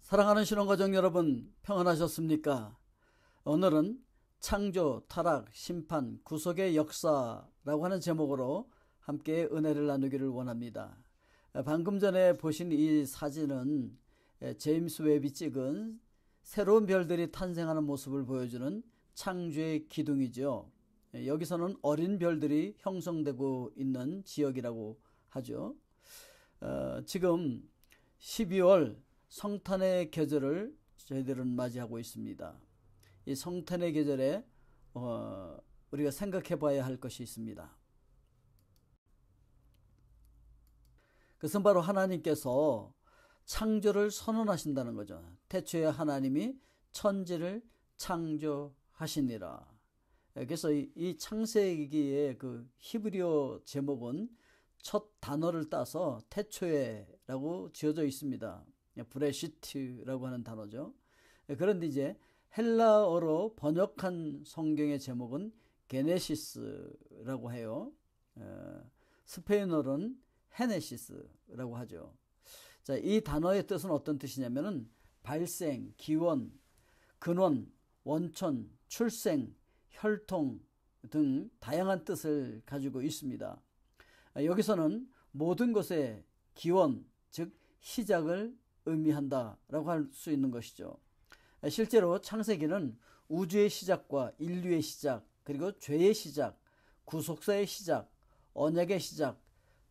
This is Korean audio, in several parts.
사랑하는 신혼가족 여러분, 평안하셨습니까? 오늘은 창조, 타락, 심판, 구속의 역사라고 하는 제목으로 함께 은혜를 나누기를 원합니다. 방금 전에 보신 이 사진은 제임스 웹이 찍은 새로운 별들이 탄생하는 모습을 보여주는 창조의 기둥이죠. 여기서는 어린 별들이 형성되고 있는 지역이라고 하죠. 지금 12월 성탄의 계절을 저희들은 맞이하고 있습니다. 이 성탄의 계절에 우리가 생각해 봐야 할 것이 있습니다. 그것은 바로 하나님께서 창조를 선언하신다는 거죠. 태초에 하나님이 천지를 창조하시니라. 그래서 이 창세기의 그 히브리어 제목은 첫 단어를 따서 태초에라고 지어져 있습니다. 브레시트라고 하는 단어죠. 그런데 이제 헬라어로 번역한 성경의 제목은 게네시스라고 해요. 스페인어로는 헤네시스라고 하죠. 자, 이 단어의 뜻은 어떤 뜻이냐면은 발생, 기원, 근원, 원천, 출생, 혈통 등 다양한 뜻을 가지고 있습니다. 여기서는 모든 것의 기원, 즉 시작을 의미한다라고 할 수 있는 것이죠. 실제로 창세기는 우주의 시작과 인류의 시작, 그리고 죄의 시작, 구속사의 시작, 언약의 시작,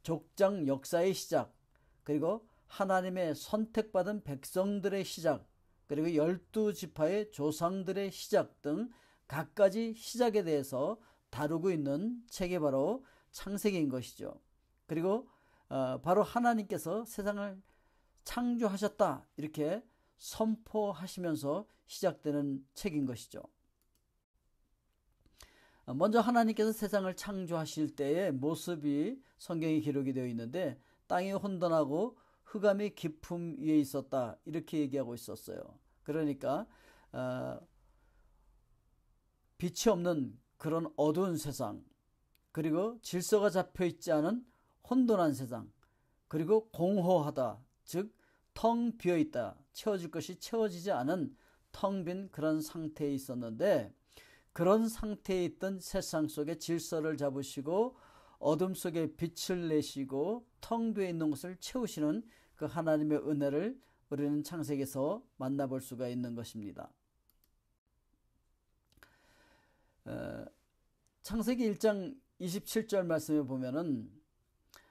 족장 역사의 시작, 그리고 하나님의 선택받은 백성들의 시작, 그리고 12지파의 조상들의 시작 등 각가지 시작에 대해서 다루고 있는 책이 바로 창세기인 것이죠. 그리고 바로 하나님께서 세상을 창조하셨다 이렇게 선포하시면서 시작되는 책인 것이죠. 먼저 하나님께서 세상을 창조하실 때의 모습이 성경에 기록이 되어 있는데 땅이 혼돈하고 흑암이 깊음 위에 있었다 이렇게 얘기하고 있었어요. 그러니까 빛이 없는 그런 어두운 세상, 그리고 질서가 잡혀 있지 않은 혼돈한 세상, 그리고 공허하다, 즉 텅 비어 있다, 채워질 것이 채워지지 않은 텅 빈 그런 상태에 있었는데, 그런 상태에 있던 세상 속에 질서를 잡으시고 어둠 속에 빛을 내시고 텅 비어 있는 것을 채우시는 그 하나님의 은혜를 우리는 창세기에서 만나볼 수가 있는 것입니다. 창세기 1장 27절 말씀에 보면은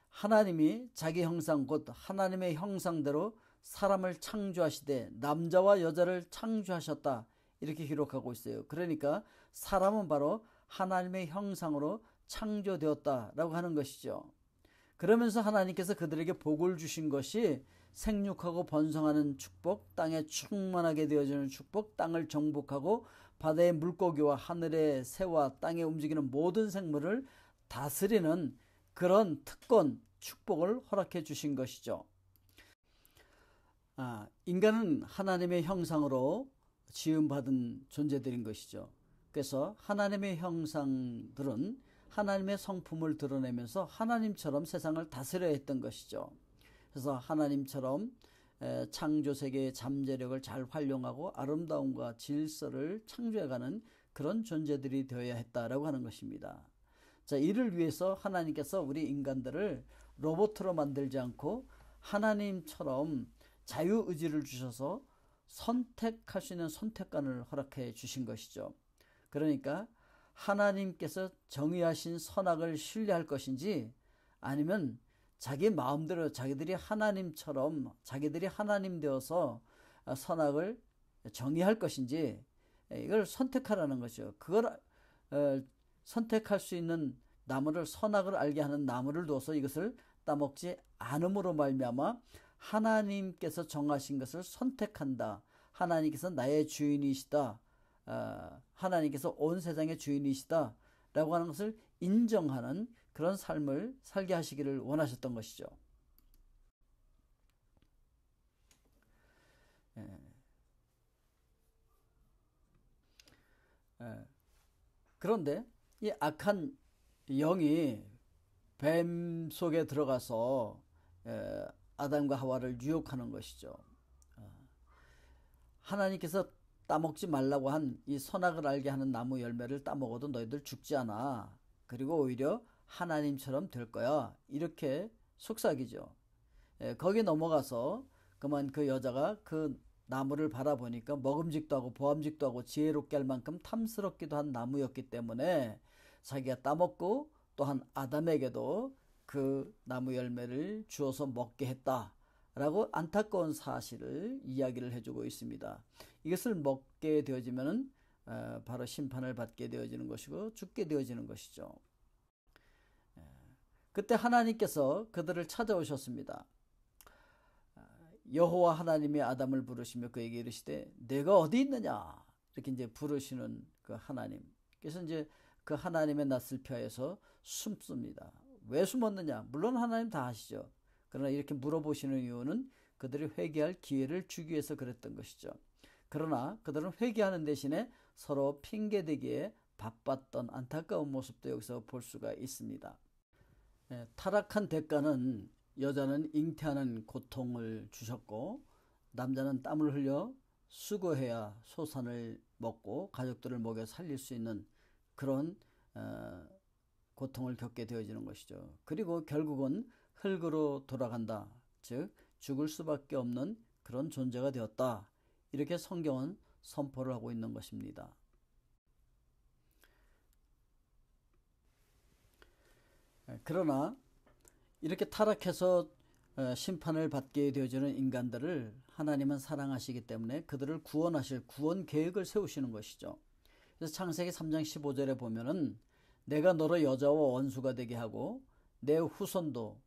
하나님이 자기 형상 곧 하나님의 형상대로 사람을 창조하시되 남자와 여자를 창조하셨다 이렇게 기록하고 있어요. 그러니까 사람은 바로 하나님의 형상으로 창조되었다라고 하는 것이죠. 그러면서 하나님께서 그들에게 복을 주신 것이 생육하고 번성하는 축복, 땅에 충만하게 되어지는 축복, 땅을 정복하고 바다의 물고기와 하늘의 새와 땅에 움직이는 모든 생물을 다스리는 그런 특권, 축복을 허락해 주신 것이죠. 인간은 하나님의 형상으로 지음받은 존재들인 것이죠. 그래서 하나님의 형상들은 하나님의 성품을 드러내면서 하나님처럼 세상을 다스려야 했던 것이죠. 그래서 하나님처럼 창조세계의 잠재력을 잘 활용하고 아름다움과 질서를 창조해가는 그런 존재들이 되어야 했다라고 하는 것입니다. 자, 이를 위해서 하나님께서 우리 인간들을 로봇으로 만들지 않고 하나님처럼 자유의지를 주셔서 선택할 수 있는 선택관을 허락해 주신 것이죠. 그러니까 하나님께서 정의하신 선악을 신뢰할 것인지, 아니면 자기 마음대로 자기들이 하나님처럼 자기들이 하나님 되어서 선악을 정의할 것인지, 이걸 선택하라는 거죠. 그걸 선택할 수 있는 나무를, 선악을 알게 하는 나무를 둬서 이것을 따먹지 않음으로 말미암아 하나님께서 정하신 것을 선택한다. 하나님께서 나의 주인이시다. 하나님께서 온 세상의 주인이시다 라고 하는 것을 인정하는 그런 삶을 살게 하시기를 원하셨던 것이죠. 그런데 이 악한 영이 뱀 속에 들어가서 아담과 하와를 유혹하는 것이죠. 하나님께서 따먹지 말라고 한 이 선악을 알게 하는 나무 열매를 따먹어도 너희들 죽지 않아. 그리고 오히려 하나님처럼 될 거야. 이렇게 속삭이죠. 거기 넘어가서 그만 그 여자가 그 나무를 바라보니까 먹음직도 하고 보암직도 하고 지혜롭게 할 만큼 탐스럽기도 한 나무였기 때문에 자기가 따먹고 또한 아담에게도 그 나무 열매를 주어서 먹게 했다라고 안타까운 사실을 이야기를 해주고 있습니다. 이것을 먹게 되어지면은 바로 심판을 받게 되어지는 것이고 죽게 되어지는 것이죠. 그때 하나님께서 그들을 찾아오셨습니다. 여호와 하나님이 아담을 부르시며 그에게 이르시되 내가 어디 있느냐 이렇게 이제 부르시는 그 하나님. 그래서 이제 그 하나님의 낯을 피하여서 숨습니다. 왜 숨었느냐? 물론 하나님 다 아시죠. 그러나 이렇게 물어보시는 이유는 그들이 회개할 기회를 주기 위해서 그랬던 것이죠. 그러나 그들은 회개하는 대신에 서로 핑계대기에 바빴던 안타까운 모습도 여기서 볼 수가 있습니다. 타락한 대가는 여자는 잉태하는 고통을 주셨고 남자는 땀을 흘려 수고해야 소산을 먹고 가족들을 먹여 살릴 수 있는 그런 고통을 겪게 되어지는 것이죠. 그리고 결국은 흙으로 돌아간다. 즉 죽을 수밖에 없는 그런 존재가 되었다. 이렇게 성경은 선포를 하고 있는 것입니다. 그러나 이렇게 타락해서 심판을 받게 되어지는 인간들을 하나님은 사랑하시기 때문에 그들을 구원하실 구원 계획을 세우시는 것이죠. 그래서 창세기 3장 15절에 보면은 내가 너로 여자와 원수가 되게 하고 내 후손도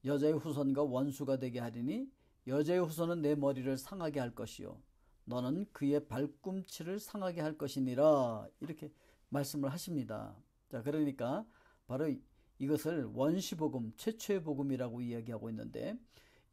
여자의 후손과 원수가 되게 하리니 여자의 후손은 내 머리를 상하게 할 것이요 너는 그의 발꿈치를 상하게 할 것이니라 이렇게 말씀을 하십니다. 자, 그러니까 바로 이것을 원시복음, 최초의 복음이라고 이야기하고 있는데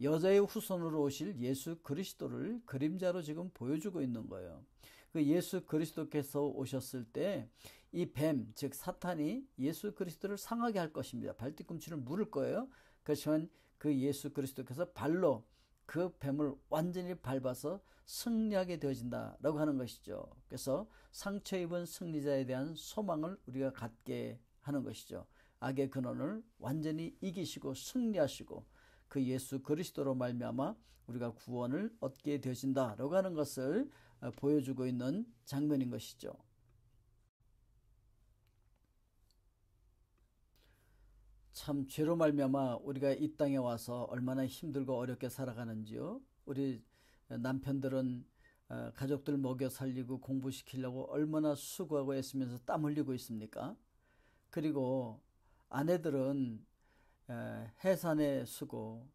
여자의 후손으로 오실 예수 그리스도를 그림자로 지금 보여주고 있는 거예요. 그 예수 그리스도께서 오셨을 때 이 뱀, 즉 사탄이 예수 그리스도를 상하게 할 것입니다. 발뒤꿈치를 물을 거예요. 그렇지만 그 예수 그리스도께서 발로 그 뱀을 완전히 밟아서 승리하게 되어진다라고 하는 것이죠. 그래서 상처 입은 승리자에 대한 소망을 우리가 갖게 하는 것이죠. 악의 근원을 완전히 이기시고 승리하시고 그 예수 그리스도로 말미암아 우리가 구원을 얻게 되어진다라고 하는 것을 보여주고 있는 장면인 것이죠. 참 죄로 말미암아 우리가 이 땅에 와서 얼마나 힘들고 어렵게 살아가는지요. 우리 남편들은 가족들 먹여 살리고 공부시키려고 얼마나 수고하고 애쓰면서 땀 흘리고 있습니까? 그리고 아내들은 해산의 수고,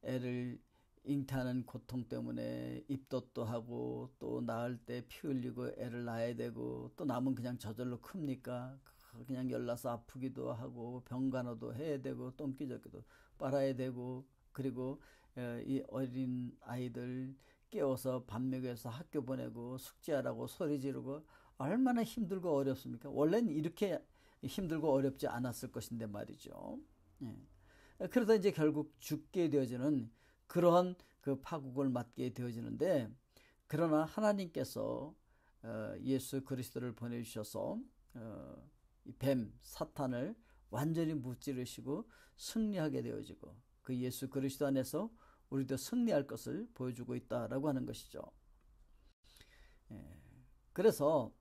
애를 잉태하는 고통 때문에 입덧도 하고 또 낳을 때 피 흘리고 애를 낳아야 되고 또 남은 그냥 저절로 큽니까? 그냥 열나서 아프기도 하고 병간호도 해야 되고 똥기저귀도 빨아야 되고 그리고 이 어린 아이들 깨워서 밥 먹여서 학교 보내고 숙제하라고 소리 지르고 얼마나 힘들고 어렵습니까? 원래는 이렇게 힘들고 어렵지 않았을 것인데 말이죠. 예. 그러다 이제 결국 죽게 되어지는 그러한 그 파국을 맞게 되어지는데 그러나 하나님께서 예수 그리스도를 보내주셔서 이 뱀 사탄을 완전히 무찌르시고 승리하게 되어지고 그 예수 그리스도 안에서 우리도 승리할 것을 보여주고 있다라고 하는 것이죠. 예. 그래서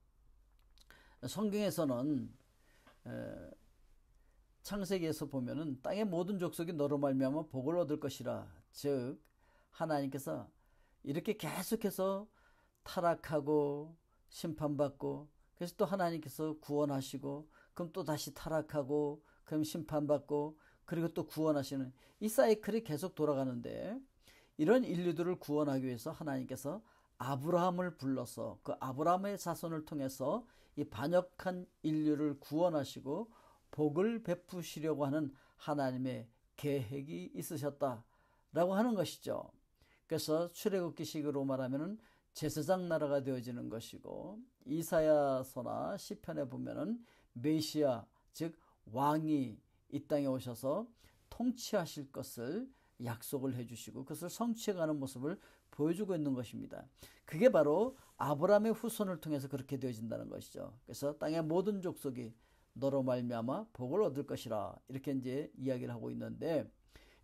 성경에서는 창세기에서 보면은 땅의 모든 족속이 너로 말미암아 복을 얻을 것이라. 즉 하나님께서 이렇게 계속해서 타락하고 심판받고 그래서 또 하나님께서 구원하시고 그럼 또 다시 타락하고 그럼 심판받고 그리고 또 구원하시는 이 사이클이 계속 돌아가는데 이런 인류들을 구원하기 위해서 하나님께서 아브라함을 불러서 그 아브라함의 자손을 통해서 이 반역한 인류를 구원하시고 복을 베푸시려고 하는 하나님의 계획이 있으셨다라고 하는 것이죠. 그래서 출애굽기식으로 말하면은 제사장 나라가 되어지는 것이고 이사야서나 시편에 보면은 메시아 즉 왕이 이 땅에 오셔서 통치하실 것을 약속을 해주시고 그것을 성취해가는 모습을 보여주고 있는 것입니다. 그게 바로 아브라함의 후손을 통해서 그렇게 되어진다는 것이죠. 그래서 땅의 모든 족속이 너로 말미암아 복을 얻을 것이라 이렇게 이제 이야기를 하고 있는데,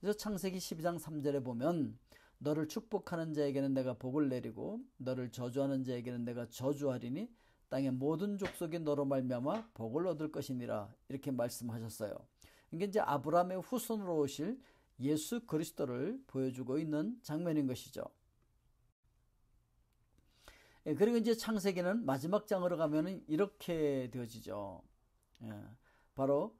그래서 창세기 12장 3절에 보면 너를 축복하는 자에게는 내가 복을 내리고 너를 저주하는 자에게는 내가 저주하리니 땅의 모든 족속이 너로 말미암아 복을 얻을 것이니라 이렇게 말씀하셨어요. 이게 이제 아브라함의 후손으로 오실 예수 그리스도를 보여주고 있는 장면인 것이죠. 그리고 이제 창세기는 마지막 장으로 가면은 이렇게 되어지죠. 바로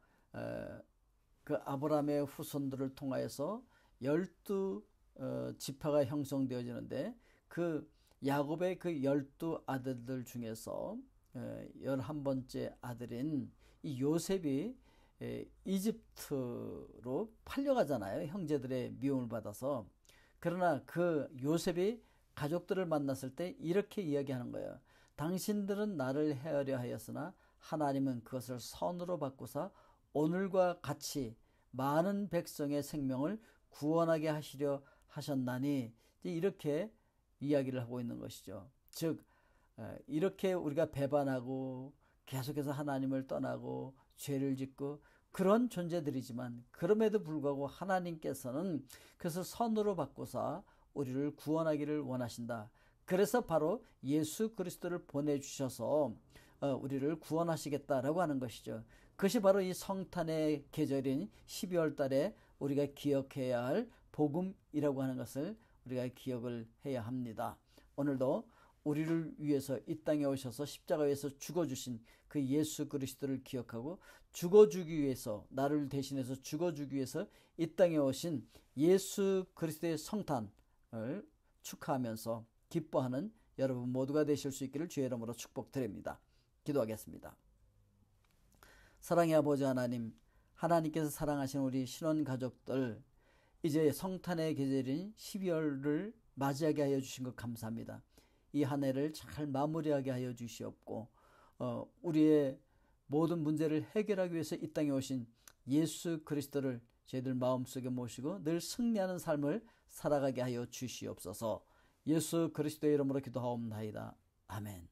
그 아브라함의 후손들을 통하여서 12지파가 형성되어지는데, 그 야곱의 그 12아들들 중에서 11번째 아들인 이 요셉이 이집트로 팔려가잖아요. 형제들의 미움을 받아서. 그러나 그 요셉이 가족들을 만났을 때 이렇게 이야기하는 거예요. 당신들은 나를 해하려 하였으나 하나님은 그것을 선으로 바꾸사 오늘과 같이 많은 백성의 생명을 구원하게 하시려 하셨나니, 이렇게 이야기를 하고 있는 것이죠. 즉 이렇게 우리가 배반하고 계속해서 하나님을 떠나고 죄를 짓고 그런 존재들이지만, 그럼에도 불구하고 하나님께서는 그것을 선으로 바꾸사 우리를 구원하기를 원하신다. 그래서 바로 예수 그리스도를 보내주셔서 우리를 구원하시겠다라고 하는 것이죠. 그것이 바로 이 성탄의 계절인 12월 달에 우리가 기억해야 할 복음이라고 하는 것을 우리가 기억을 해야 합니다. 오늘도 우리를 위해서 이 땅에 오셔서 십자가에서 죽어주신 그 예수 그리스도를 기억하고, 죽어주기 위해서, 나를 대신해서 죽어주기 위해서 이 땅에 오신 예수 그리스도의 성탄을 축하하면서 기뻐하는 여러분 모두가 되실 수 있기를 주의 이름으로 축복드립니다. 기도하겠습니다. 사랑의 아버지 하나님, 하나님께서 사랑하시는 우리 신혼가족들, 이제 성탄의 계절인 12월을 맞이하게 하여 주신 것 감사합니다. 이 한 해를 잘 마무리하게 하여 주시옵고, 우리의 모든 문제를 해결하기 위해서 이 땅에 오신 예수 그리스도를 저희들 마음속에 모시고 늘 승리하는 삶을 살아가게 하여 주시옵소서. 예수 그리스도의 이름으로 기도하옵나이다. 아멘.